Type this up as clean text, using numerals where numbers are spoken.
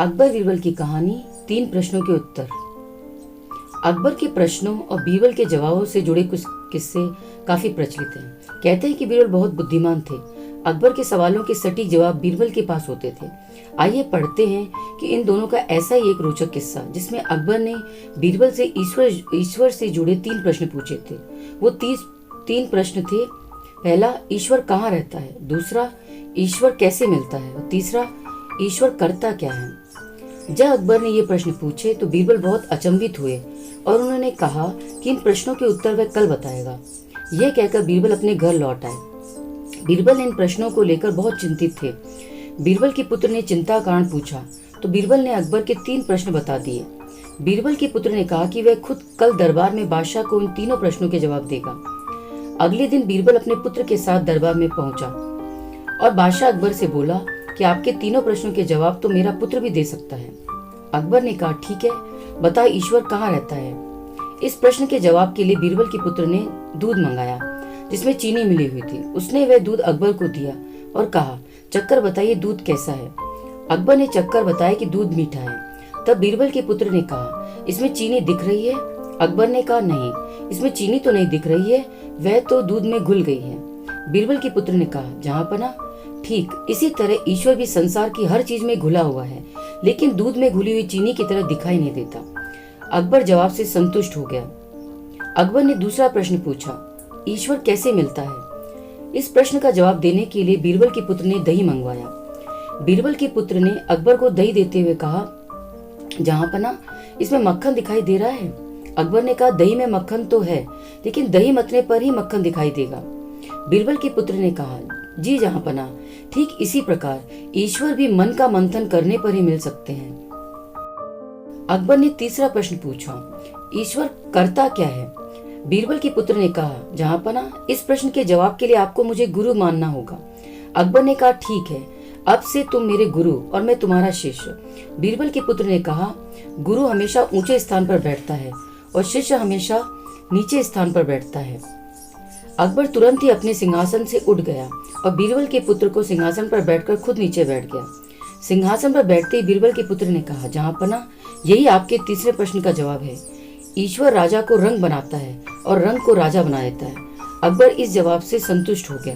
अकबर बीरबल की कहानी, 3 प्रश्नों के उत्तर। अकबर के प्रश्नों और बीरबल के जवाबों से जुड़े कुछ किस्से काफी प्रचलित हैं। कहते हैं कि बीरबल बहुत बुद्धिमान थे। अकबर के सवालों के सटीक जवाब बीरबल के पास होते थे। आइए पढ़ते हैं कि इन दोनों का ऐसा ही एक रोचक किस्सा, जिसमें अकबर ने बीरबल से ईश्वर से जुड़े 3 प्रश्न पूछे थे। वो 3 प्रश्न थे। पहला, ईश्वर कहाँ रहता है? दूसरा, ईश्वर कैसे मिलता है? और तीसरा, ईश्वर करता क्या है? जब अकबर ने ये प्रश्न पूछे तो बीरबल बहुत अचंभित हुए और उन्होंने कहा कि इन प्रश्नों के उत्तर वह कल बताएगा। यह कहकर बीरबल अपने घर लौट आए। बीरबल इन प्रश्नों को लेकर बहुत चिंतित थे। बीरबल के पुत्र ने चिंता का कारण पूछा तो बीरबल ने अकबर के 3 प्रश्न बता दिए। बीरबल के पुत्र ने कहा कि वह खुद कल दरबार में बादशाह को इन तीनों प्रश्नों के जवाब देगा। अगले दिन बीरबल अपने पुत्र के साथ दरबार में पहुंचा और बादशाह अकबर से बोला कि आपके तीनों प्रश्नों के जवाब तो मेरा पुत्र भी दे सकता है। अकबर ने कहा, ठीक है, बता ईश्वर कहाँ रहता है? इस प्रश्न के जवाब के लिए बीरबल के पुत्र ने दूध मंगाया जिसमें चीनी मिली हुई थी। उसने वह दूध अकबर को दिया और कहा, चक्कर बताइए दूध कैसा है? अकबर ने चक्कर बताया कि दूध मीठा है। तब बीरबल के पुत्र ने कहा, इसमें चीनी दिख रही है? अकबर ने कहा, नहीं, इसमें चीनी तो नहीं दिख रही है, वह तो दूध में घुल गई है। बीरबल के पुत्र ने कहा, जहाँपना, ठीक इसी तरह ईश्वर भी संसार की हर चीज में घुला हुआ है, लेकिन दूध में घुली हुई चीनी की तरह दिखाई नहीं देता। अकबर जवाब से संतुष्ट हो गया। अकबर ने दूसरा प्रश्न पूछा, ईश्वर कैसे मिलता है? इस प्रश्न का जवाब देने के लिए बीरबल के पुत्र ने दही मंगवाया। बीरबल के पुत्र ने अकबर को दही देते हुए कहा, जहाँपना, इसमें मक्खन दिखाई दे रहा है? अकबर ने कहा, दही में मक्खन तो है, लेकिन दही मतने पर ही मक्खन दिखाई देगा। बीरबल के पुत्र ने कहा, जी जहाँपना, ठीक इसी प्रकार ईश्वर भी मन का मंथन करने पर ही मिल सकते हैं। अकबर ने तीसरा प्रश्न पूछा, ईश्वर करता क्या है? बीरबल के पुत्र ने कहा, जहाँपना, इस प्रश्न के जवाब के लिए आपको मुझे गुरु मानना होगा। अकबर ने कहा, ठीक है, अब से तुम मेरे गुरु और मैं तुम्हारा शिष्य। बीरबल के पुत्र ने कहा, गुरु हमेशा ऊंचे स्थान पर बैठता है और शिष्य हमेशा नीचे स्थान पर बैठता है। अकबर तुरंत ही अपने सिंहासन से उठ गया और बीरबल के पुत्र को सिंहासन पर बैठकर खुद नीचे बैठ गया। सिंहासन पर बैठते ही बीरबल के पुत्र ने कहा, जहाँपना, यही आपके तीसरे प्रश्न का जवाब है। ईश्वर राजा को रंग बनाता है और रंग को राजा बना देता है। अकबर इस जवाब से संतुष्ट हो गया।